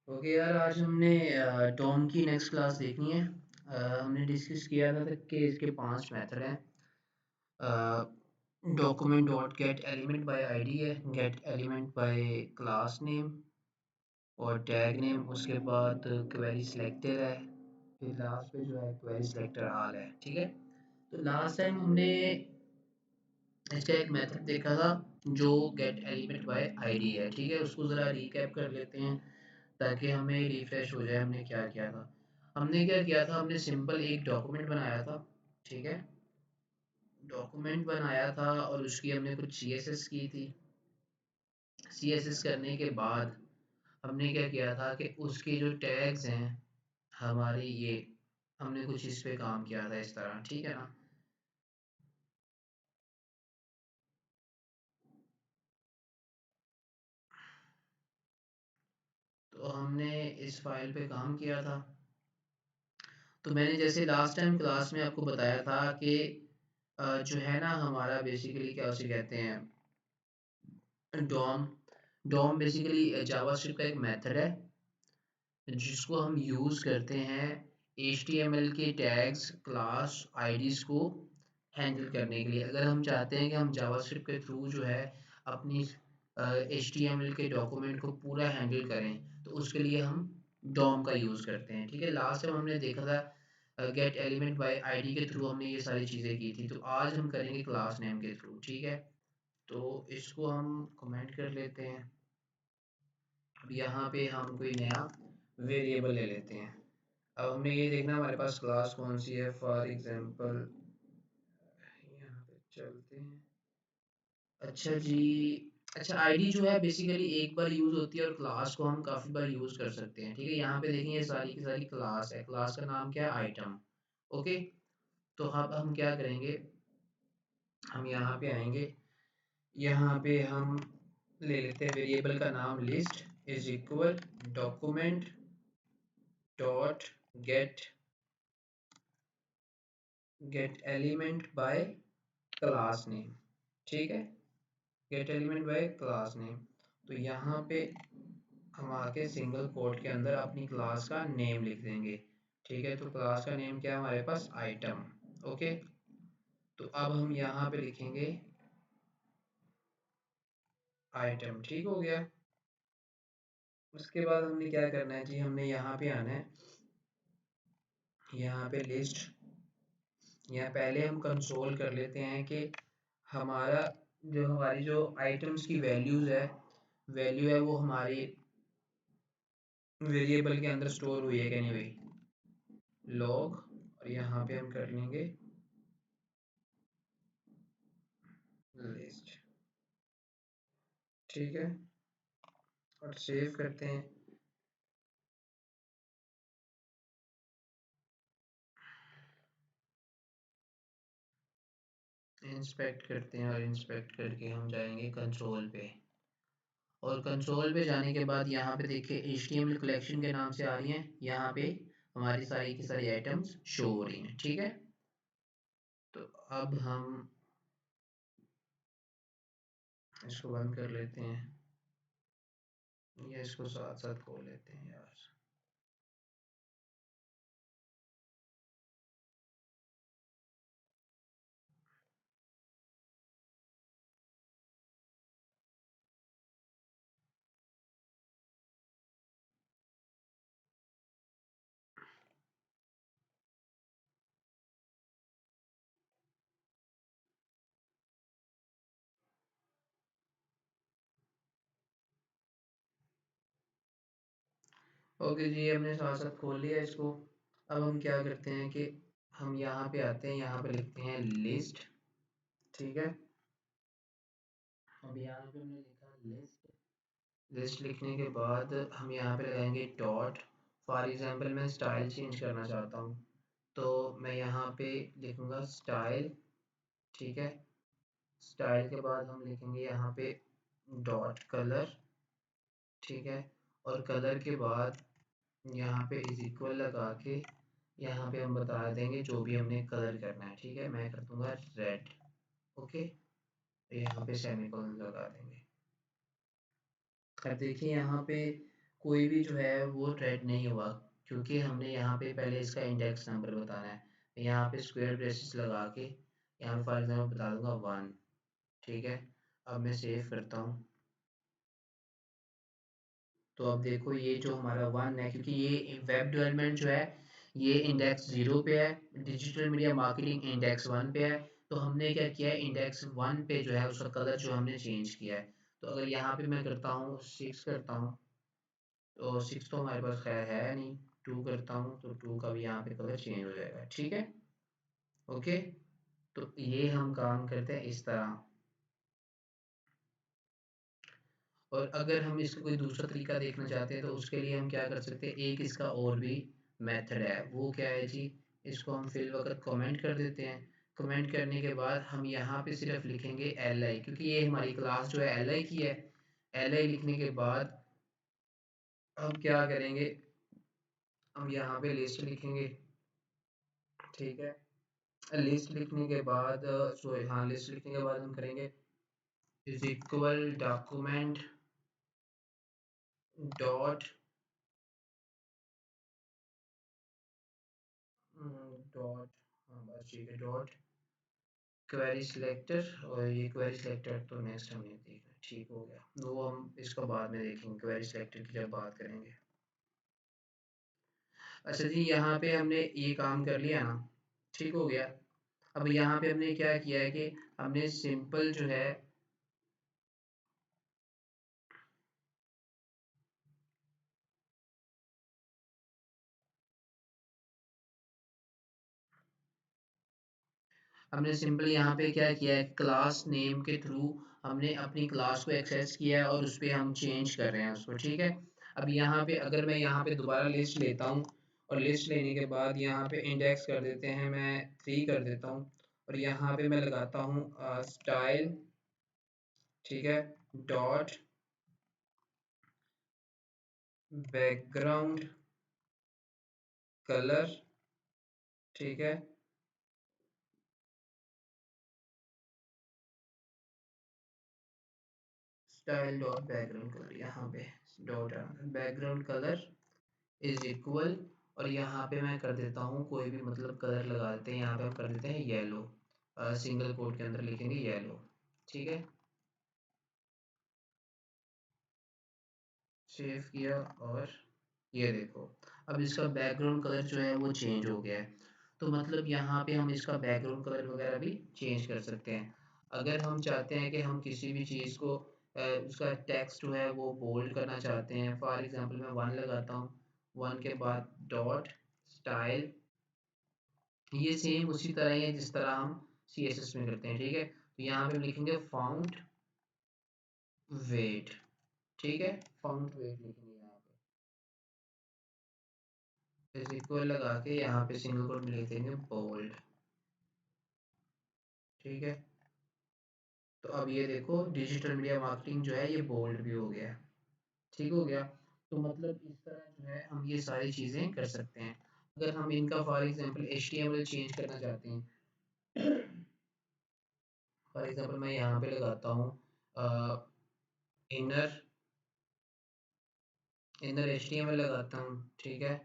Okay यार, आज हमने टॉम की नेक्स्ट क्लास देखनी है। हमने डिस्कस किया था कि इसके 5 मेथड हैं। Document dot get element by ID है, get element by class name और टैग नेम, उसके बाद क्वेरी सिलेक्टर है, फिर लास्ट पे जो है क्वेरी सिलेक्टर ऑल है। ठीक है, तो लास्ट टाइम हमने इसका एक मेथड देखा था जो गेट एलिमेंट बाय आईडी है। ठीक है, उसको ज़रा रिकैप कर लेते हैं ताकि हमें रिफ्रेश हो जाए हमने क्या किया था। हमने क्या किया था, हमने सिंपल एक डॉक्यूमेंट बनाया था। ठीक है, डॉक्यूमेंट बनाया था और उसकी हमने कुछ सीएसएस की थी। सीएसएस करने के बाद हमने क्या किया था कि उसके जो टैग्स हैं हमारे ये, हमने कुछ इस पे काम किया था इस तरह। ठीक है ना, तो हमने इस फाइल पे काम किया था। तो मैंने जैसे लास्ट टाइम क्लास में आपको बताया था कि जो है ना हमारा बेसिकली क्या उसे कहते हैं, डॉम। डॉम बेसिकली जावास्क्रिप्ट का एक मेथड है जिसको हम यूज़ करते हैं HTML के टैग्स, क्लास, आईडीज़ को हैंडल करने के लिए। अगर हम चाहते हैं कि हम जावास्क्रिप्ट के थ्रू जो है अपनी HTML के डॉक्यूमेंट को पूरा हैंडल करें, तो उसके लिए हम डॉम का यूज़ करते हैं। ठीक है, लास्ट टाइम हमने देखा था गेट एलिमेंट बाय आईडी के थ्रू हमने ये सारी चीज़ें की थी, तो आज हम करेंगे क्लास नेम के थ्रू। ठीक है, तो इसको हम कमेंट कर लेते हैं। अब यहाँ पे हम कोई नया वेरिएबल ले लेते हैं। अब हमने ये देखना हमारे पास क्लास कौन सी है। फॉर एग्जांपल यहाँ पे चलते हैं। अच्छा जी, अच्छा आईडी जो है बेसिकली एक बार यूज होती है और क्लास को हम काफी बार यूज कर सकते हैं। ठीक है, यहाँ पे देखें ये सारी की सारी क्लास है। क्लास का नाम क्या है, आइटम। ओके, तो अब हम क्या करेंगे, हम यहाँ पे आएंगे, यहाँ पे हम ले लेते हैं वेरिएबल का नाम list is equal document dot gate gate element by class name. ठीक है, get element by class name. तो यहाँ पे हम आके सिंगल कोट के अंदर अपनी क्लास का नेम लिख देंगे। ठीक है, तो क्लास का नेम क्या है हमारे पास, आइटम। ओके, तो अब हम यहाँ पे लिखेंगे आइटम। ठीक हो गया। उसके बाद हमने क्या करना है जी, हमने यहाँ पे आना है, यहाँ पे लिस्ट, यहाँ पहले हम कंसोल कर लेते हैं कि हमारा जो हमारी जो आइटम्स की वैल्यू है वो हमारी वेरिएबल के अंदर स्टोर हुई है कि नहीं हुई, लॉग। और यहाँ पे हम कर लेंगे लिस्ट। ठीक है, और सेव करते हैं। इंस्पेक्ट करते हैं और इंस्पेक्ट करके हम जाएंगे कंसोल पे। और कंसोल पे जाने के बाद यहाँ पे देखिए HTML कलेक्शन के नाम से आ रही हैं, यहाँ पे हमारी सारी की सारी आइटम्स शो हो रही हैं। ठीक है, तो अब हम इसको बंद कर लेते हैं या इसको साथ साथ खोल लेते हैं यार। ओके जी, हमने साथ साथ खोल लिया इसको। अब हम क्या करते हैं कि हम यहाँ पे आते हैं, यहाँ पे लिखते हैं लिस्ट। ठीक है, अब यहाँ पे हमने लिखा लिस्ट। लिस्ट लिखने के बाद हम यहाँ पे लगाएंगे डॉट। फॉर एग्जांपल मैं स्टाइल चेंज करना चाहता हूँ, तो मैं यहाँ पे लिखूँगा स्टाइल। ठीक है, स्टाइल के बाद हम लिखेंगे यहाँ पे डॉट कलर। ठीक है, और कलर के बाद यहाँ पे इज इक्वल लगा के यहाँ पे हम बता देंगे जो भी हमने कलर करना है। ठीक है, मैं कर दूंगा रेड। ओके, यहाँ पे सेमीकोलन लगा देंगे। अब देखिए यहाँ पे कोई भी जो है वो रेड नहीं हुआ, क्योंकि हमने यहाँ पे पहले इसका इंडेक्स नंबर बताना है। यहाँ पे स्क्वायर ब्रेसेस लगा के यहाँ पे फॉर एग्जाम्पल बता दूंगा 1। ठीक है, अब मैं सेव करता हूँ। तो अब देखो ये जो हमारा 1 है, क्योंकि ये वेब डेवलपमेंट जो है ये इंडेक्स 0 पे है, डिजिटल मीडिया मार्केटिंग इंडेक्स 1 पे है। तो हमने क्या किया है, इंडेक्स 1 पे जो है उसका कलर जो हमने चेंज किया है। तो अगर यहाँ पे मैं करता हूँ 6 करता हूँ, तो 6 तो हमारे पास खैर है नहीं। 2 करता हूँ तो 2 का भी यहाँ पे कलर चेंज हो जाएगा। ठीक है, ओके। तो ये हम काम करते हैं इस तरह। और अगर हम इसका कोई दूसरा तरीका देखना चाहते हैं तो उसके लिए हम क्या कर सकते हैं, एक इसका और भी मेथड है। वो क्या है जी, इसको हम फिल वक्त कमेंट कर देते हैं। कमेंट करने के बाद हम यहाँ पे सिर्फ लिखेंगे एल आई, क्योंकि ये हमारी क्लास जो है एल आई की है। एल आई लिखने के बाद हम क्या करेंगे, हम यहाँ पे लिस्ट लिखेंगे। ठीक है, लिस्ट लिखने के बाद सॉरी हाँ, लिस्ट लिखने के बाद हम करेंगे is equal document dot dot, हाँ बस ठीक है, डॉट क्वेरी सिलेक्टर। और ये क्वेरी सिलेक्टर तो नेक्स्ट हमने देखना, ठीक हो गया। वो हम इसको बाद में देखेंगे, क्वेरी सिलेक्टर की जब बात करेंगे। अच्छा जी, यहाँ पे हमने ये काम कर लिया ना, ठीक हो गया। अब यहाँ पे हमने क्या किया है कि हमने सिंपल जो है, हमने सिंपल यहाँ पे क्या किया है, क्लास नेम के थ्रू हमने अपनी क्लास को एक्सेस किया है और उस पर हम चेंज कर रहे हैं उसको। ठीक है, अब यहाँ पे अगर मैं यहाँ पे दोबारा लिस्ट लेता हूँ, और लिस्ट लेने के बाद यहाँ पे इंडेक्स कर देते हैं, मैं 3 कर देता हूँ। और यहाँ पे मैं लगाता हूँ स्टाइल, ठीक है, डॉट बैकग्राउंड कलर। ठीक है, स्टाइल डॉट बैकग्राउंड कलर, यहाँ पे dot background colour is equal, और यहाँ पे मैं कर देता हूँ कोई भी मतलब कलर लगा देते हैं, यहाँ पे हम कर देते हैं येलो। सिंगल कोट के अंदर लिखेंगे येलो। ठीक है, सेव किया, और ये देखो अब इसका बैकग्राउंड कलर जो है वो चेंज हो गया है। तो मतलब यहाँ पे हम इसका बैकग्राउंड कलर वगैरह भी चेंज कर सकते हैं। अगर हम चाहते हैं कि हम किसी भी चीज़ को उसका टेक्स्ट जो है वो बोल्ड करना चाहते हैं, फॉर एग्जांपल मैं 1 लगाता हूँ, 1 के बाद डॉट स्टाइल, ये सेम उसी तरह ही है जिस तरह हम CSS में करते हैं। ठीक है, तो यहाँ पे हम लिखेंगे फाउंट वेट। ठीक है, फाउंट वेट लिखेंगे यहाँ पे, इज इक्वल लगा के यहाँ पे सिंगल कोट में लिख देंगे बोल्ड। ठीक है, तो अब ये देखो डिजिटल मीडिया मार्केटिंग जो है ये बोल्ड भी हो गया। ठीक हो गया। तो मतलब इस तरह जो है हम ये सारी चीज़ें कर सकते हैं। अगर हम इनका फॉर एग्जांपल HTML चेंज करना चाहते हैं, फॉर एग्जांपल मैं यहाँ पे लगाता हूँ इनर इनर HTML लगाता हूँ। ठीक है,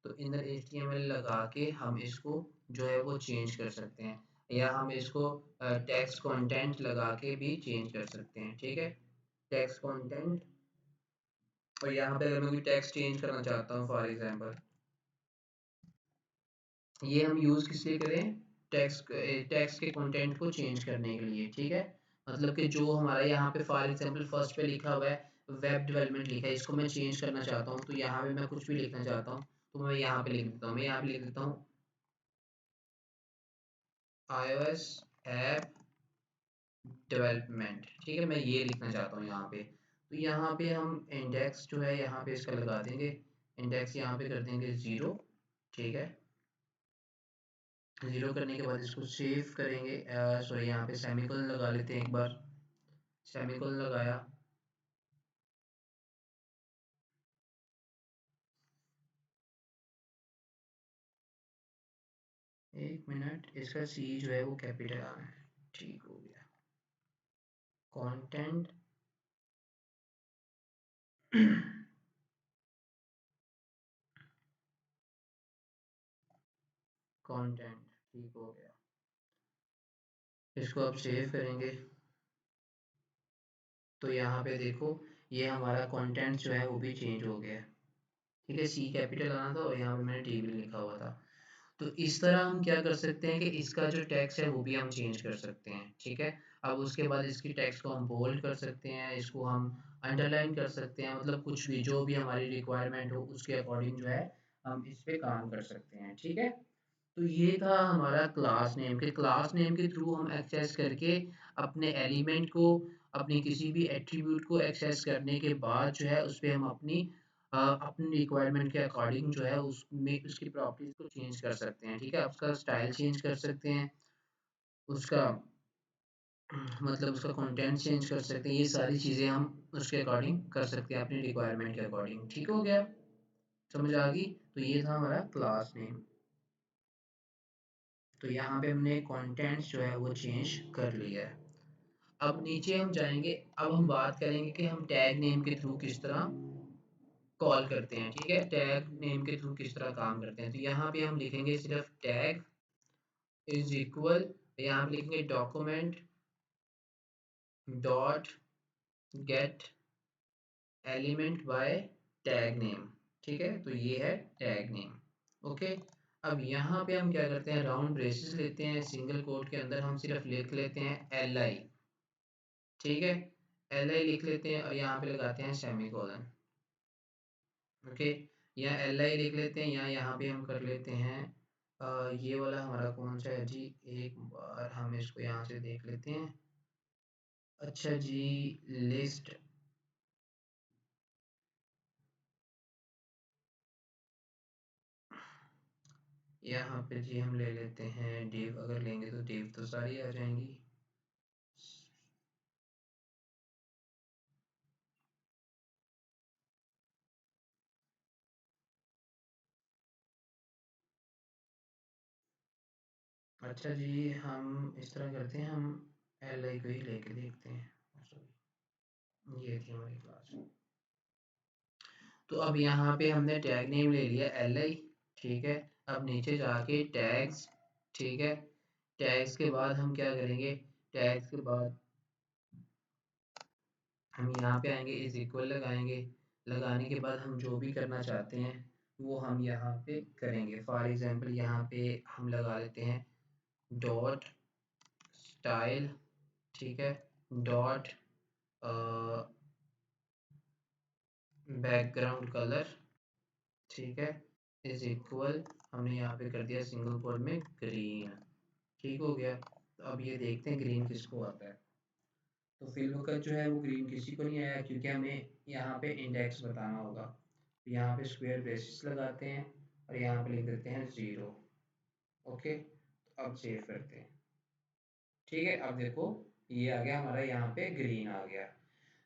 तो इनर HTML लगा के हम इसको जो है वो चेंज कर सकते हैं, या हम इसको टेक्स्ट कंटेंट लगा के भी चेंज कर सकते हैं। ठीक है, टेक्स्ट कंटेंट, और यहाँ पे अगर मैं कोई टेक्स्ट चेंज करना चाहता हूँ फॉर एग्जांपल, ये हम यूज़ किस लिए करें, टेक्स्ट टेक्स्ट के कंटेंट को चेंज करने के लिए। ठीक है, मतलब कि जो हमारा यहाँ पे फॉर एग्जांपल फर्स्ट पे लिखा हुआ है वेब डेवलपमेंट लिखा है, इसको मैं चेंज करना चाहता हूँ, तो यहाँ पे मैं कुछ भी लिखना चाहता हूँ तो मैं यहाँ पे लिख देता हूँ, मैं यहाँ पे लिख देता हूँ iOS ऐप डेवलपमेंट। ठीक है, मैं ये लिखना चाहता हूँ यहाँ पे। तो यहाँ पे हम इंडेक्स जो है यहाँ पे इसका लगा देंगे, इंडेक्स यहाँ पे कर देंगे 0। ठीक है, 0 करने के बाद इसको सेव करेंगे, सॉरी यहाँ पे सेमीकोलन लगा लेते हैं एक बार। सेमीकोलन लगाया, 1 मिनट, इसका C जो है वो कैपिटल आना है। ठीक हो गया, कंटेंट कंटेंट, ठीक हो गया। इसको अब सेव करेंगे। तो यहाँ पे देखो ये हमारा कंटेंट जो है वो भी चेंज हो गया है। ठीक है, सी कैपिटल आना था और यहाँ पे मैंने टी भी लिखा हुआ था। तो इस तरह हम क्या कर सकते हैं कि इसका जो टेक्स्ट है वो भी हम चेंज कर सकते हैं। ठीक है, अब उसके बाद इसकी टेक्स्ट को हम बोल्ड कर सकते हैं, इसको हम अंडरलाइन कर सकते हैं, मतलब कुछ भी जो भी हमारी रिक्वायरमेंट हो उसके अकॉर्डिंग जो है हम इस पे काम कर सकते हैं। ठीक है, तो ये था हमारा क्लास नेम। के क्लास नेम के थ्रू हम एक्सेस करके अपने एलिमेंट को, अपनी किसी भी एट्रीब्यूट को एक्सेस करने के बाद जो है उस पे हम अपनी रिक्वायरमेंट के अकॉर्डिंग जो है उसमें उसकी प्रॉपर्टीज को चेंज कर सकते हैं। ठीक है, उसका स्टाइल चेंज कर सकते हैं, उसका मतलब उसका कंटेंट चेंज कर सकते हैं। ये सारी चीज़ें हम उसके अकॉर्डिंग कर सकते हैं, अपनी रिक्वायरमेंट के अकॉर्डिंग। ठीक हो गया, समझ आ गई? तो ये था हमारा क्लास नेम। तो यहाँ पे हमने कंटेंट्स जो है वो चेंज कर लिया है। अब नीचे हम जाएंगे, अब हम बात करेंगे कि हम टैग नेम के थ्रू किस तरह कॉल करते हैं। ठीक है, टैग नेम के थ्रू किस तरह काम करते हैं। तो यहाँ पे हम लिखेंगे सिर्फ टैग इज इक्वल, यहाँ पे लिखेंगे document dot get element bye tag name. ठीक है, तो ये है टैग नेम। ओके, अब यहाँ पे हम क्या करते हैं, राउंड ब्रेसेस लेते हैं, सिंगल कोट के अंदर हम सिर्फ लिख लेते हैं एल आई। ठीक है, एल आई लिख लेते हैं और यहाँ पे लगाते हैं सेमी कोलन। ओके, या एल आई लिख लेते हैं, या यहाँ पे हम कर लेते हैं ये वाला हमारा कौन सा है जी, एक बार हम इसको यहाँ से देख लेते हैं। अच्छा जी, लिस्ट, यहाँ पे जी हम ले लेते हैं डिव। अगर लेंगे तो डिव तो सारी आ जाएंगी। अच्छा जी, हम इस तरह करते हैं, हम एल आई को ही लेके देखते हैं। ये थी हमारी क्लास। तो अब यहाँ पे हमने टैग नेम ले लिया एल आई। ठीक है, अब नीचे जाके टैग्स। ठीक है, टैग्स के बाद हम क्या करेंगे, टैग्स के बाद हम यहाँ पे आएंगे, इज इक्वल लगाएंगे। लगाने के बाद हम जो भी करना चाहते हैं वो हम यहाँ पे करेंगे। फॉर एग्जांपल यहाँ पे हम लगा लेते हैं डॉट स्टाइल। ठीक है, डॉट बैकग्राउंड कलर। ठीक है, इज इक्वल, हमने यहाँ पे कर दिया सिंगल कोट में ग्रीन। ठीक हो गया, तो अब ये देखते हैं ग्रीन किसको आता है। तो फिल वक्त जो है वो ग्रीन किसी को नहीं आया, क्योंकि हमें यहाँ पे इंडेक्स बताना होगा। तो यहाँ पे स्क्वायर ब्रेसेस लगाते हैं और यहाँ पे लिख देते हैं 0। ओके, तो अब सेव करते हैं। ठीक है, अब देखो ये आ गया हमारा, यहाँ पे ग्रीन आ गया।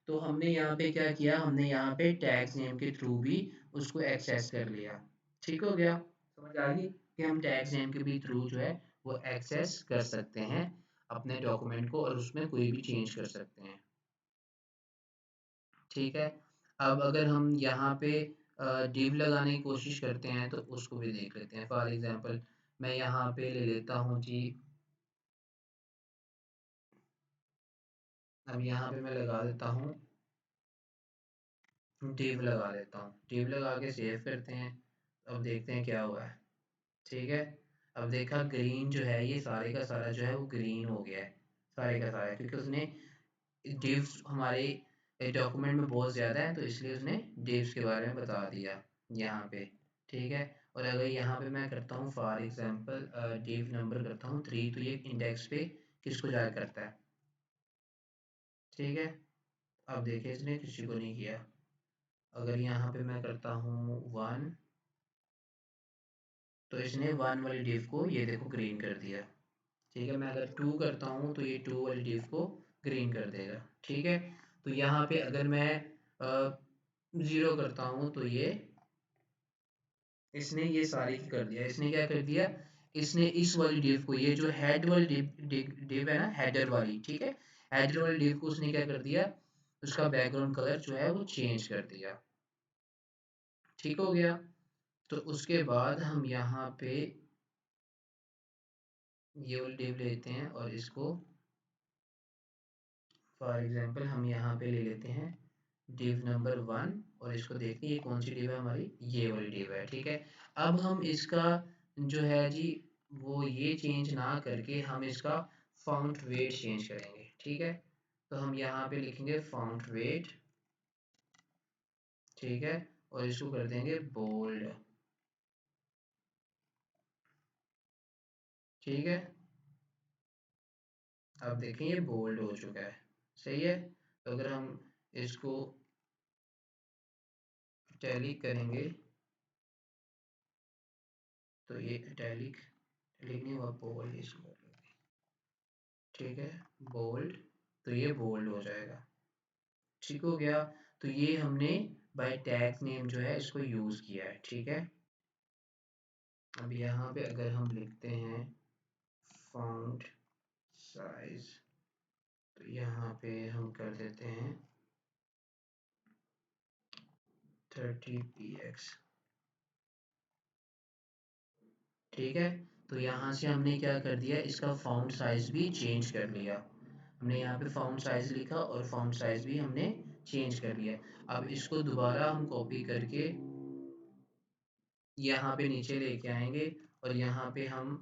तो हमने यहाँ पे क्या किया, हमने यहाँ पे टैग्स नेम के थ्रू भी उसको एक्सेस कर लिया। ठीक हो गया, समझ आ गई कि हम टैग्स नेम के भी थ्रू जो है वो एक्सेस कर सकते हैं अपने डॉक्यूमेंट को, और उसमें कोई भी चेंज कर सकते हैं। ठीक है, अब अगर हम यहाँ पे डिव लगाने की कोशिश करते हैं तो उसको भी देख लेते हैं। फॉर एग्जांपल मैं यहाँ पे ले लेता हूँ जी, अब यहाँ पे मैं लगा देता हूँ, डिव लगा लेता हूँ। डिव लगा के सेव करते हैं, अब देखते हैं क्या हुआ है। ठीक है, अब देखा ग्रीन जो है ये सारे का सारा जो है वो ग्रीन हो गया है, सारे का सारा, क्योंकि उसने डिव्स हमारे डॉक्यूमेंट में बहुत ज़्यादा है, तो इसलिए उसने डिव्स के बारे में बता दिया यहाँ पे। ठीक है, और अगर यहाँ पे मैं करता हूँ फॉर एग्जांपल डिव नंबर करता हूँ 3, तो ये इंडेक्स पे किसको जाया करता है। ठीक है, अब देखिए इसने किसी को नहीं किया। अगर यहाँ पे मैं करता हूँ 1, तो इसने 1 वाली डिव को ये देखो ग्रीन कर दिया। ठीक है, मैं अगर 2 करता हूँ तो ये 2 वाली डिव को ग्रीन कर देगा। ठीक है, तो यहाँ पे अगर मैं 0 करता हूँ तो ये इसने ये सारी की कर दिया। इसने क्या कर दिया, इसने इस वाली डिव को, ये जो हेड वाली डिव है ना, हेडर वाली, ठीक है, हेडर वाली डिव को उसने क्या कर दिया, उसका बैकग्राउंड कलर जो है वो चेंज कर दिया। ठीक हो गया, तो उसके बाद हम यहाँ पे ये वाली div लेते हैं और इसको फॉर एग्जांपल हम यहाँ पे ले लेते हैं div नंबर 1 और इसको देखते हैं ये कौन सी div है हमारी, ये वाली div है, ठीक है। अब हम इसका जो है जी वो ये चेंज ना करके हम इसका font weight चेंज करेंगे, ठीक है। तो हम यहाँ पे लिखेंगे font weight, ठीक है, और इसको कर देंगे बोल्ड, ठीक है। अब देखें ये बोल्ड हो चुका है, सही है। तो अगर हम इसको इटैलिक करेंगे तो ये इटैलिक इटैलिक नहीं हुआ, बोल्ड इसको कर लेंगे, ठीक है, बोल्ड। तो ये बोल्ड हो जाएगा, ठीक हो गया। तो ये हमने बाय टैग नेम जो है इसको यूज किया है, ठीक है। अब यहाँ पे अगर हम लिखते हैं फॉन्ट साइज, तो यहाँ पे हम कर देते हैं 30 px, ठीक है। तो यहाँ से हमने क्या कर दिया, इसका फॉन्ट साइज भी चेंज कर लिया। हमने यहाँ पे फॉन्ट साइज लिखा और फॉन्ट साइज भी हमने चेंज कर लिया। अब इसको दोबारा हम कॉपी करके यहाँ पे नीचे लेके आएंगे और यहाँ पे हम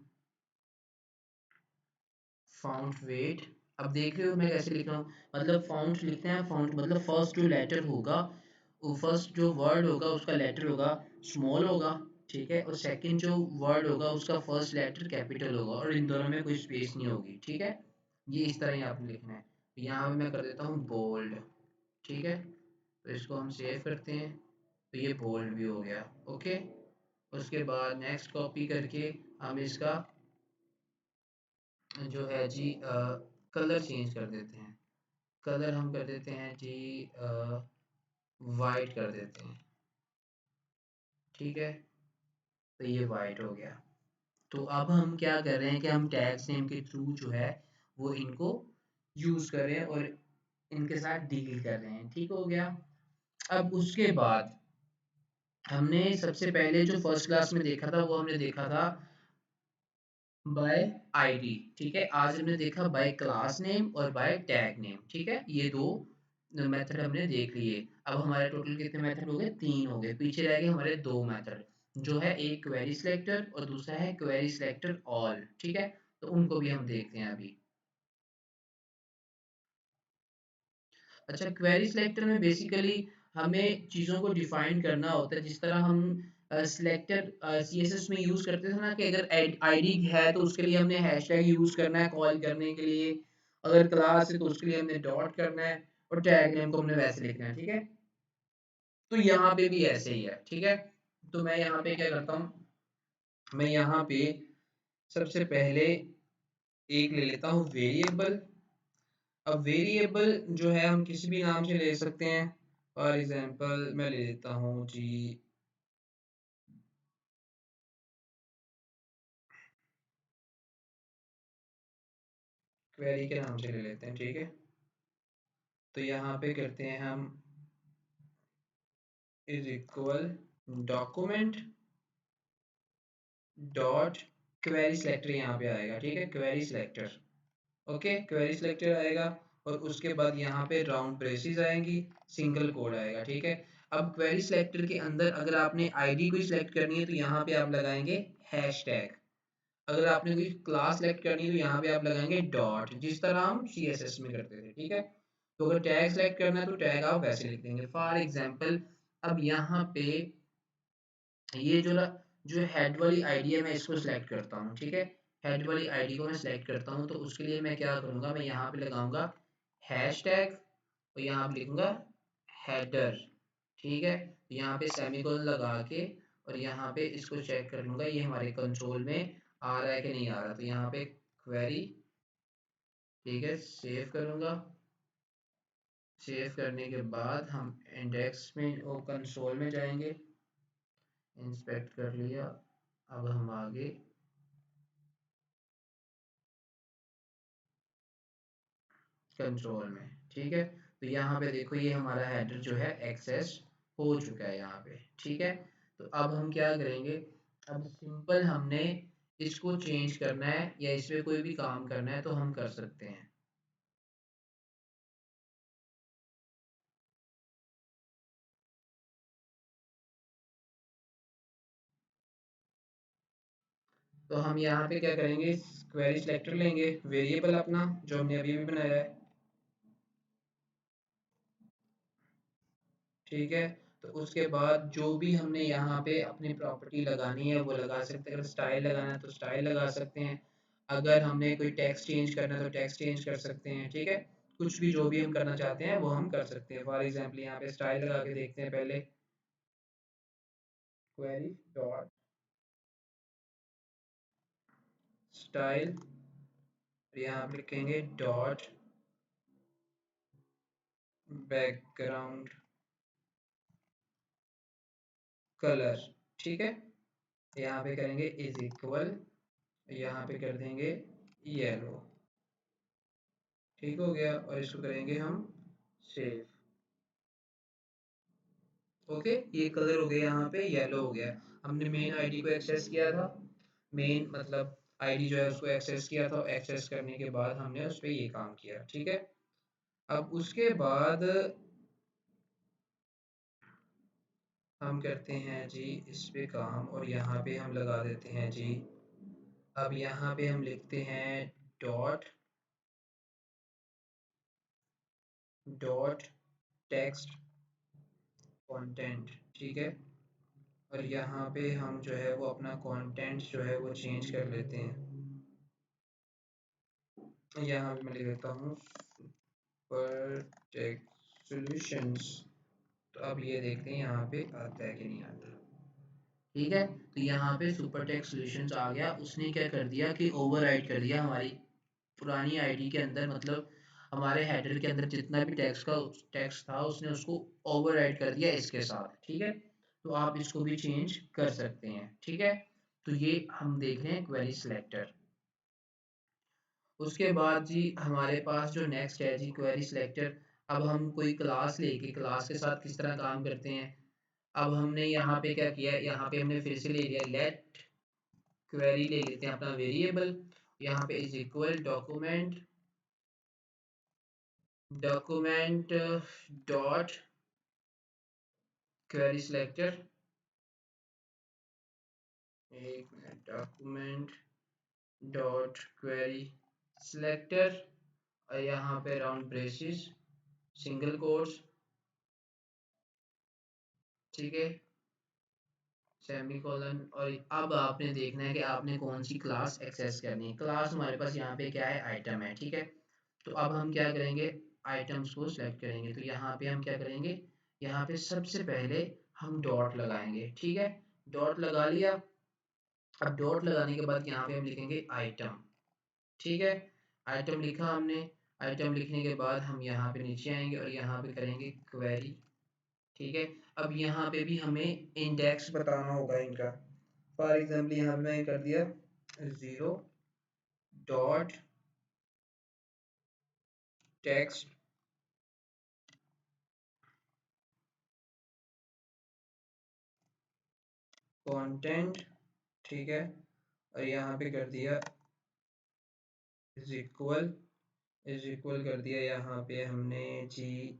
फाउंट वेट, अब देख रहे हो मैं कैसे लिख रहा हूँ, मतलब फाउंट लिखते हैं, फाउंट मतलब फर्स्ट जो लेटर होगा, वो फर्स्ट जो वर्ड होगा उसका लेटर होगा स्मॉल होगा, ठीक है, और सेकंड जो वर्ड होगा उसका फर्स्ट लेटर कैपिटल होगा और इन दोनों में कोई स्पेस नहीं होगी, ठीक है। ये इस तरह ही आपने लिखना है। यहाँ पे मैं कर देता हूँ बोल्ड, ठीक है। तो इसको हम सेव करते हैं, तो ये बोल्ड भी हो गया, ओके। उसके बाद नेक्स्ट कॉपी करके हम इसका जो है जी कलर चेंज कर देते हैं। कलर हम कर देते हैं जी वाइट कर देते हैं, ठीक है। तो ये वाइट हो गया। तो अब हम क्या कर रहे हैं कि हम टैग्स नेम के थ्रू जो है वो इनको यूज कर रहे हैं और इनके साथ डील कर रहे हैं, ठीक हो गया। अब उसके बाद हमने सबसे पहले जो फर्स्ट क्लास में देखा था वो हमने देखा था बाय आईडी, ठीक है। आज हमने देखा बाय क्लास नेम और बाय टैग नेम, ठीक है। ये दो मेथड हमने देख लिए। अब हमारे टोटल कितने मेथड हो गए, 3 हो गए। पीछे रह गए हमारे 2 मेथड, जो है एक क्वेरी सिलेक्टर और दूसरा है क्वेरी सिलेक्टर ऑल, ठीक है। तो उनको भी हम देखते हैं अभी। अच्छा, क्वेरी सिलेक्टर में बेसिकली हमें चीज़ों को डिफाइन करना होता है, जिस तरह हम सिलेक्टर सीएसएस में यूज़ करते थे ना कि अगर आईडी है तो उसके लिए हमने हैशटैग यूज़ करना है कॉल करने के लिए, अगर क्लास है तो उसके लिए हमने डॉट करना है और टैग नेम को हमने वैसे लिखना है, ठीक है। तो यहाँ पे भी ऐसे ही है, ठीक है। तो मैं यहाँ पे क्या करता हूँ, मैं यहाँ पे सबसे पहले एक ले लेता हूँ वेरिएबल। अब वेरिएबल जो है हम किसी भी नाम से ले सकते हैं। फॉर एग्जांपल मैं ले लेता हूँ जी क्वेरी के नाम से ले लेते हैं, ठीक है। तो यहाँ पे करते हैं हम is equal document dot query selector, यहाँ पे आएगा, ठीक है, query selector, okay, query selector आएगा। और उसके बाद यहाँ पे राउंड ब्रेसेस आएंगी, सिंगल कोड आएगा, ठीक है। अब क्वेरी सिलेक्टर के अंदर अगर आपने आईडी को सिलेक्ट करनी है तो यहाँ पे आप लगाएंगे हैशटैग, अगर आपने कोई क्लास सेलेक्ट करनी है तो यहाँ पे आप लगाएंगे डॉट, जिस तरह हम सीएसएस में करते थे, ठीक है। तो अगर टैग सेलेक्ट करना है तो टैग आप वैसे लिख देंगे, फॉर एग्जांपल। अब यहाँ पे ये जो हेड वाली आईडी है मैं इसको सिलेक्ट करता हूँ, ठीक है। हेड वाली आईडी को मैं सिलेक्ट करता हूँ तो उसके लिए मैं क्या करूँगा, मैं यहाँ पे लगाऊंगा हैश टैग और यहाँ पे लिखूंगा हेडर, ठीक है। तो यहाँ पे सेमीकोलन लगा के और यहाँ पे इसको चेक कर लूंगा ये हमारे कंट्रोल में आ रहा है कि नहीं आ रहा। तो यहाँ पे क्वेरी, ठीक है, सेव करूँगा। सेव करने के बाद हम इंडेक्स में वो कंसोल में जाएंगे, इंस्पेक्ट कर लिया। अब हम आगे कंट्रोल में, ठीक है। तो यहाँ पे देखो ये हमारा हेडर जो है एक्सेस हो चुका है यहाँ पे, ठीक है। तो अब हम क्या करेंगे, अब सिंपल हमने इसको चेंज करना है या इस पे कोई भी काम करना है तो हम कर सकते हैं। तो हम यहाँ पे क्या करेंगे, क्वेरी सिलेक्टर लेंगे, वेरिएबल अपना जो हमने अभी भी बनाया है, ठीक है। तो उसके बाद जो भी हमने यहाँ पे अपनी प्रॉपर्टी लगानी है वो लगा सकते हैं, अगर स्टाइल लगाना है तो स्टाइल लगा सकते हैं, अगर हमने कोई टेक्स्ट चेंज करना है तो टेक्स्ट चेंज कर सकते हैं, ठीक है। कुछ भी जो भी हम करना चाहते हैं वो हम कर सकते हैं। फॉर एग्जांपल यहाँ पे स्टाइल लगा के देखते हैं पहले, क्वेरी डॉट स्टाइल, यहाँ पे लिखेंगे डॉट बैकग्राउंड कलर, ठीक है। यहाँ पे करेंगे इज इक्वल, यहाँ पे कर देंगे येलो, ठीक हो गया। और इसको करेंगे हम सेव। ओके, ये कलर हो गया, यहाँ पे येलो हो गया। हमने मेन आईडी को एक्सेस किया था, मेन मतलब आईडी जो है उसको एक्सेस किया था, एक्सेस करने के बाद हमने उस पर ये काम किया, ठीक है। अब उसके बाद हम करते हैं जी इस पे काम, और यहाँ पे हम लगा देते हैं जी, अब यहाँ पे हम लिखते हैं डॉट डॉट टेक्स्ट कंटेंट, ठीक है। और यहाँ पे हम जो है वो अपना कंटेंट जो है वो चेंज कर लेते हैं। यहाँ पे मैं लिख देता हूँ पर टेक्स्ट सॉल्यूशंस, तो अब ये देखते हैं यहाँ पे आता है कि नहीं आता, ठीक है। तो यहाँ पे सुपर टेक्स्ट सॉल्यूशंस आ गया, उसने क्या कर दिया कि ओवरराइड कर दिया हमारी पुरानी आईडी के अंदर, मतलब हमारे हेडर के अंदर जितना भी टेक्स्ट था उसने उसको ओवरराइड कर दिया इसके साथ, ठीक है। तो आप इसको भी चेंज कर सकते हैं, ठीक है। तो ये हम देख रहे हैं क्वेरी सिलेक्टर। उसके बाद जी हमारे पास जो नेक्स्ट है जी क्वेरी सिलेक्टर। अब हम कोई क्लास लेके क्लास के साथ किस तरह काम करते हैं, अब हमने यहाँ पे क्या किया, यहाँ पे हमने फिर से ले लिया लेट क्वेरी, ले लेते हैं अपना वेरिएबल, यहाँ पे is equal document document dot query selector, एक minute, document dot query selector, और यहाँ पे राउंड ब्रेसेस सिंगल कोट्स, ठीक है, सेमीकोलन। और अब आपने देखना है कि आपने कौन सी क्लास एक्सेस करनी है। क्लास हमारे पास यहाँ पे क्या है, आइटम है, ठीक है। तो अब हम क्या करेंगे, आइटम्स को सिलेक्ट करेंगे। तो यहाँ पे हम क्या करेंगे, यहाँ पे सबसे पहले हम डॉट लगाएंगे, ठीक है। डॉट लगा लिया। अब डॉट लगाने के बाद यहाँ पे हम लिखेंगे आइटम, ठीक है। आइटम लिखा हमने, आइटम लिखने के बाद हम यहाँ पे नीचे आएंगे और यहाँ पे करेंगे क्वेरी, ठीक है। अब यहाँ पे भी हमें इंडेक्स बताना होगा इनका। फॉर एग्जाम्पल यहाँ पे मैं कर दिया 0 टेक्स्ट कंटेंट, ठीक है। और यहाँ पे कर दिया इज इक्वल कर दिया यहाँ पे हमने जी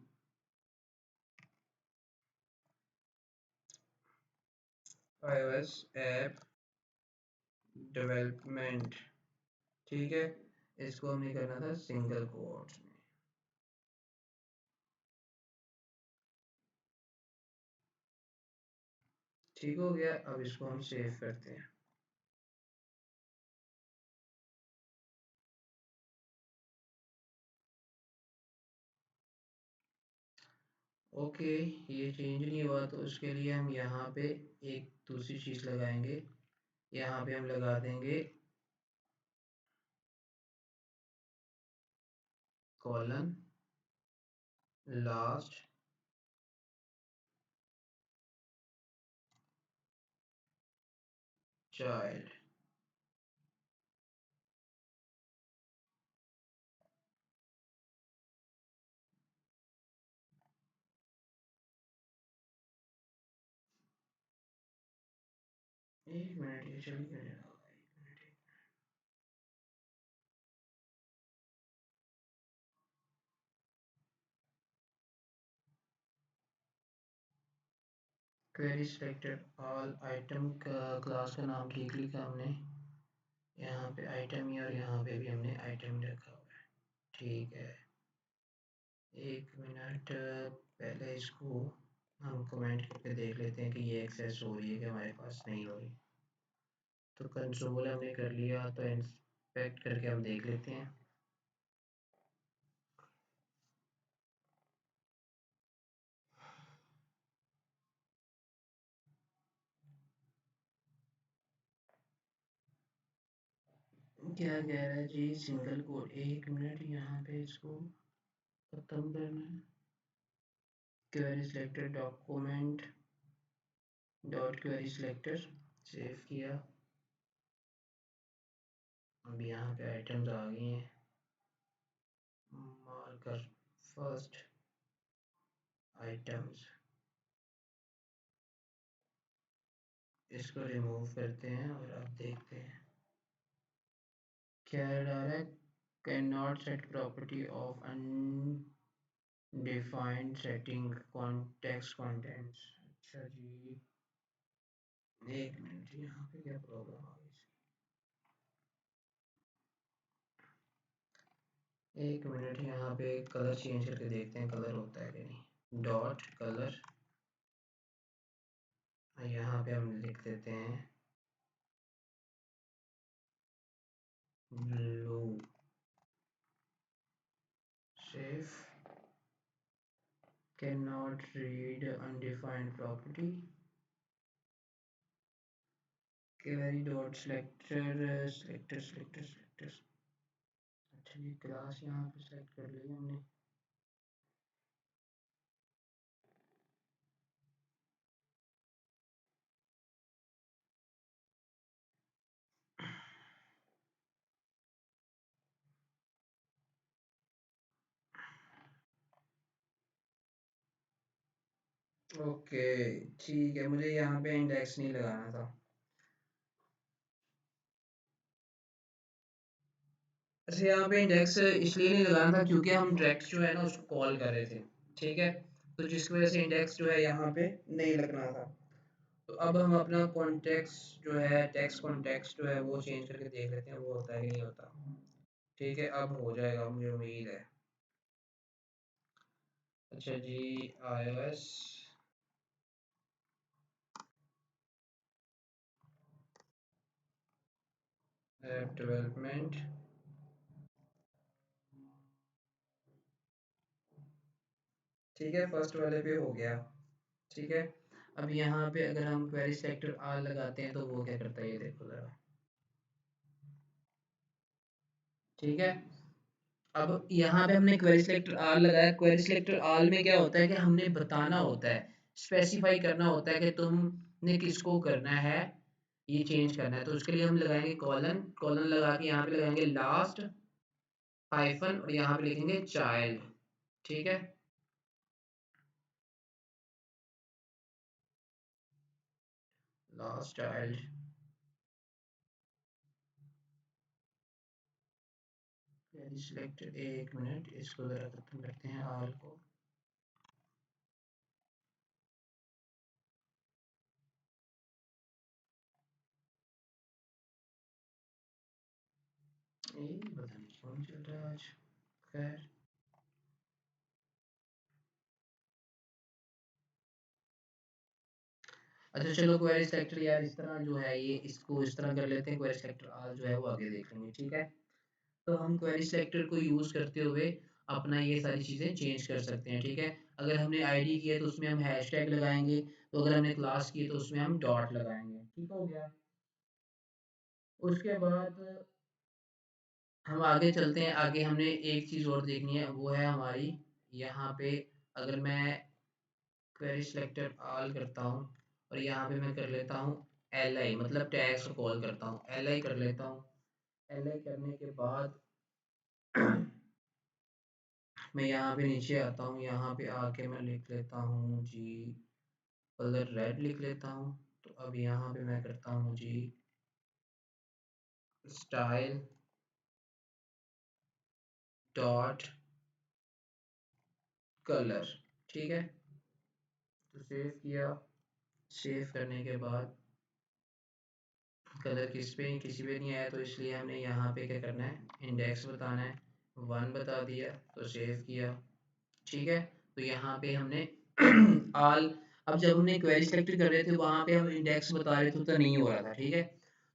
iOS ऐप डेवलपमेंट, ठीक है। इसको हमें करना था सिंगल कोट्स में, ठीक हो गया। अब इसको हम सेव करते हैं। ओके, ये चेंज नहीं हुआ तो उसके लिए हम यहाँ पे एक दूसरी चीज़ लगाएंगे। यहाँ पे हम लगा देंगे कॉलन लास्ट चाइल्ड, एक मिनट ये चल गया। क्वेरी सिलेक्टेड ऑल आइटम का क्लास का नाम ठीक लिखा हमने, यहाँ पे आइटम ही और यहाँ पे भी हमने आइटम रखा हुआ है। ठीक है, एक मिनट पहले इसको हम कमेंट करके देख लेते हैं कि ये एक्सेस हो रही है कि हमारे पास नहीं हो रही। तो कंसोल हमने कर लिया, तो इंस्पेक्ट करके हम देख लेते हैं। क्या कह रहा है जी, सिंगल कोड, एक मिनट यहाँ पे इसको खत्म करना है। Query selector document dot query selector save किया। अब यहाँ पे आइटम्स आ गई हैं। मार्कर फर्स्ट आइटम्स, इसको रिमूव करते हैं और अब देखते हैं क्या डाला है। Can not set property of undefined setting context contents. अच्छा जी, एक मिनट, यहाँ पे क्या प्रॉब्लम आ गई। एक मिनट, यहाँ पे कलर चेंज करके देखते हैं कलर होता है कि नहीं। डॉट कलर, यहाँ पे हम लिख देते हैं blue. Save. Can not read undefined property query dot selector selector selector selector. अच्छा, ये क्लास यहाँ पे सेलेक्ट कर ली हमने। ओके, ठीक है, मुझे यहाँ पे इंडेक्स नहीं लगाना था। अच्छा, यहाँ पे इंडेक्स इसलिए नहीं लगाना था क्योंकि हम डायरेक्ट जो है ना उसको कॉल कर रहे थे। ठीक है, तो जिसकी वजह से इंडेक्स जो है यहाँ पे नहीं लगना था। तो अब हम अपना कॉन्टेक्स्ट जो है, टेक्स्ट कॉन्टेक्स्ट जो है वो चेंज करके देख लेते हैं वो होता है कि नहीं होता। ठीक है, अब हो जाएगा मुझे उम्मीद है। अच्छा जी, iOS ऐप डेवलपमेंट, ठीक है, फर्स्ट वाले पे हो गया। ठीक है, अब यहाँ पे अगर हम क्वेरी सेलेक्टर आल लगाते हैं तो वो क्या करता है ये देखो जरा। ठीक है, अब यहाँ पे हमने क्वेरी सिलेक्टर आल लगाया। क्वेरी सिलेक्टर आल में क्या होता है कि हमने बताना होता है, स्पेसिफाई करना होता है कि तुमने किसको करना है, ये चेंज करना है। तो उसके लिए हम लगाएंगे कॉलन, कॉलन लगा के यहाँ पे लगाएंगे लास्ट हाइफन और यहाँ पे लिखेंगे चाइल्ड। ठीक है, लास्ट चाइल्ड क्वेरी सिलेक्टर। एक मिनट, इसको जरा खत्म करते हैं आल को। ये पता नहीं कौन चल रहा है आज। खैर, अच्छा चलो, क्वेरी सेलेक्टर यार इस तरह जो है ये, इसको इस तरह कर लेते हैं। क्वेरी सेलेक्टर आल जो है वो आगे देख लेंगे। ठीक है, तो हम क्वेरी सेलेक्टर को यूज़ करते हुए अपना ये सारी चीज़ें चेंज कर सकते हैं। ठीक है, अगर हमने आईडी किया तो उसमें हम हैशटैग लगाएंगे, तो अगर हमने क्लास की तो उसमें हम डॉट लगाएंगे। ठीक हो गया। उसके बाद हम आगे चलते हैं। आगे हमने एक चीज़ और देखनी है, वो है हमारी यहाँ पे, अगर मैं क्वेरी सिलेक्टर ऑल करता हूँ और यहाँ पे मैं कर लेता हूँ एल आई, मतलब टैग्स को कॉल करता हूँ, एल आई कर लेता हूँ। एल आई करने के बाद मैं यहाँ पे नीचे आता हूँ, यहाँ पे आके मैं लिख लेता हूँ जी, कलर रेड लिख लेता हूँ। तो अब यहाँ पे मैं करता हूँ जी स्टाइल डॉट कलर। ठीक है, तो सेव किया। सेव करने के बाद कलर किसी पे नहीं आया, तो इसलिए हमने यहाँ पे क्या करना है, इंडेक्स बताना है। 1 बता दिया तो सेव किया। ठीक है, तो यहाँ पे हमने आल, अब जब हमने क्वेरी सेलेक्ट कर रहे थे वहाँ पे हम इंडेक्स बता रहे थे तो नहीं हो रहा था। ठीक है,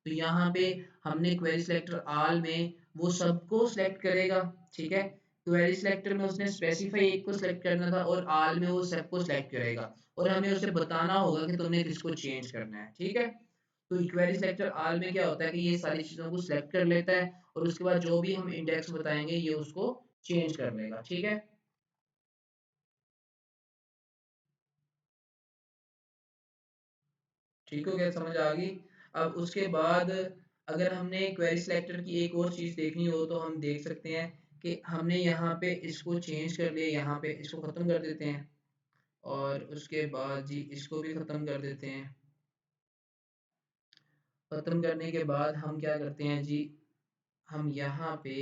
तो यहाँ पे हमने क्वेरी सिलेक्टर आल में वो सबको सिलेक्ट करेगा। ठीक है, क्वेरी सिलेक्टर में उसने स्पेसिफाई एक को सिलेक्ट करना था और आल में वो सबको सिलेक्ट करेगा, और हमें उसे बताना होगा कि तुमने किसको चेंज करना है। ठीक है, तो क्वेरी सिलेक्टर आल में क्या होता है कि ये सारी चीज़ों को सिलेक्ट कर लेता है और उसके बाद जो भी हम इंडेक्स बताएंगे ये उसको चेंज कर लेगा। ठीक है, ठीक हो गया, समझ आ गई। अब उसके बाद अगर हमने क्वेरी सिलेक्टर की एक और चीज़ देखनी हो तो हम देख सकते हैं कि हमने यहाँ पे इसको चेंज कर लिया, यहाँ पे इसको ख़त्म कर देते हैं और उसके बाद जी इसको भी ख़त्म कर देते हैं। ख़त्म करने के बाद हम क्या करते हैं जी, हम यहाँ पे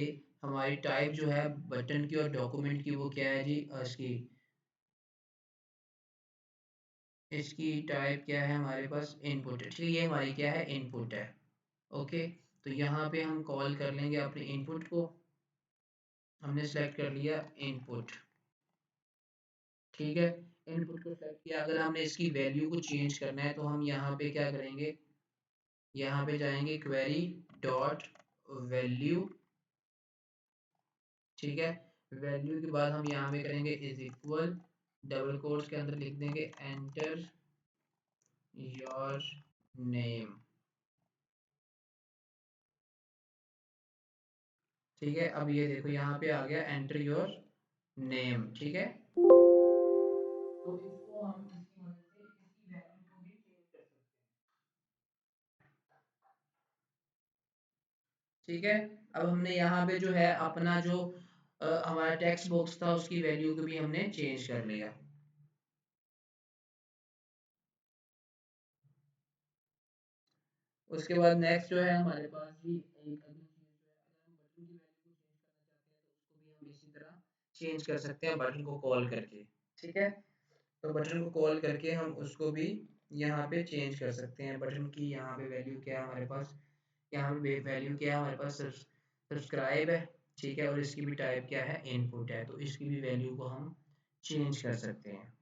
हमारी टाइप जो है बटन की और डॉक्यूमेंट की वो क्या है जी, इसकी इसकी टाइप क्या है हमारे पास, इनपुट है। ठीक है, ये हमारी क्या है, इनपुट है। ओके, तो यहाँ पे हम कॉल कर लेंगे अपने इनपुट को। हमने सेलेक्ट कर लिया इनपुट। ठीक है, इनपुट को सेलेक्ट किया। अगर हमने इसकी वैल्यू को चेंज करना है तो हम यहाँ पे क्या करेंगे, यहाँ पे जाएंगे क्वेरी डॉट वैल्यू। ठीक है, वैल्यू के बाद हम यहाँ पे करेंगे इज इक्वल, डबल कोट्स के अंदर लिख देंगे एंटर योर नेम। ठीक है, अब ये देखो यहाँ पे आ गया एंटर योर नेम। ठीक है, तो इसको हम इसकी मदद से इसकी वैल्यू को भी चेंज कर सकते हैं। ठीक है, अब हमने यहाँ पे जो है अपना जो हमारा टेक्स्ट बॉक्स था उसकी वैल्यू को भी हमने चेंज कर लिया। उसके बाद नेक्स्ट जो है हमारे पास भी एक अगली चीज जो है, अगर हम बटन की वैल्यू को चेंज करना चाहते हैं तो उसको भी हम इसी तरह चेंज कर सकते हैं बटन को कॉल करके। ठीक है, तो बटन को कॉल करके हम उसको भी यहाँ पे चेंज कर सकते हैं। बटन की यहाँ पे वैल्यू क्या है हमारे पास, यहाँ पे वैल्यू क्या है हमारे पास, सब्सक्राइब है। ठीक है, और इसकी भी टाइप क्या है, इनपुट है, तो इसकी भी वैल्यू को हम चेंज कर सकते हैं।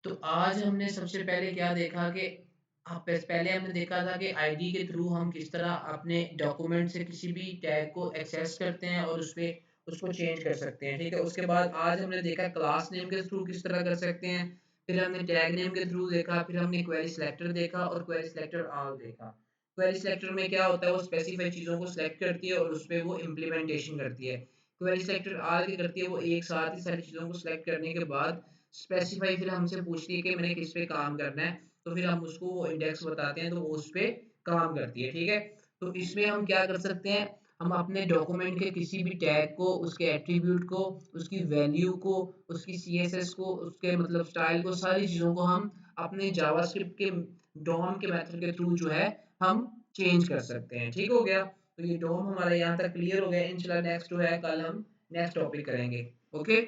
तो आज हमने सबसे पहले क्या देखा कि पहले हमने देखा था कि आईडी के थ्रू हम किस तरह अपने डॉक्यूमेंट से किसी भी टैग को एक्सेस करते हैं और उस पे उसको चेंज कर सकते हैं। ठीक है, उसके बाद आज हमने देखा क्लास नेम के थ्रू किस तरह कर सकते हैं, फिर हमने टैग नेम के थ्रू देखा, फिर हमने क्वेरी सिलेक्टर देखा और क्वेरी सिलेक्टर ऑल देखा। क्वेरी सिलेक्टर में क्या होता है, वो स्पेसिफाई चीज़ों को सिलेक्ट करती है और उस पर वो इम्प्लीमेंटेशन करती है। क्वेरी सिलेक्टर ऑल क्या करती है, वो एक साथ ही सारी चीज़ों को सिलेक्ट करने के बाद स्पेसिफाई फिर हमसे पूछती है कि मैंने किस पे काम करना है, तो फिर हम उसको वो इंडेक्स बताते हैं तो वो उस पे काम करती है। ठीक है, तो इसमें हम क्या कर सकते हैं, हम अपने डॉक्यूमेंट के किसी भी टैग को, उसके एट्रीब्यूट को, उसकी वैल्यू को, उसकी सीएसएस को, उसके मतलब स्टाइल को, सारी चीज़ों को हम अपने जावास्क्रिप्ट के डॉम के मेथड के थ्रू जो है हम चेंज कर सकते हैं। ठीक हो गया, तो ये डॉम हमारा यहाँ तक क्लियर हो गया। इंशाल्लाह नेक्स्ट जो है कल हम नेक्स्ट टॉपिक करेंगे। ओके।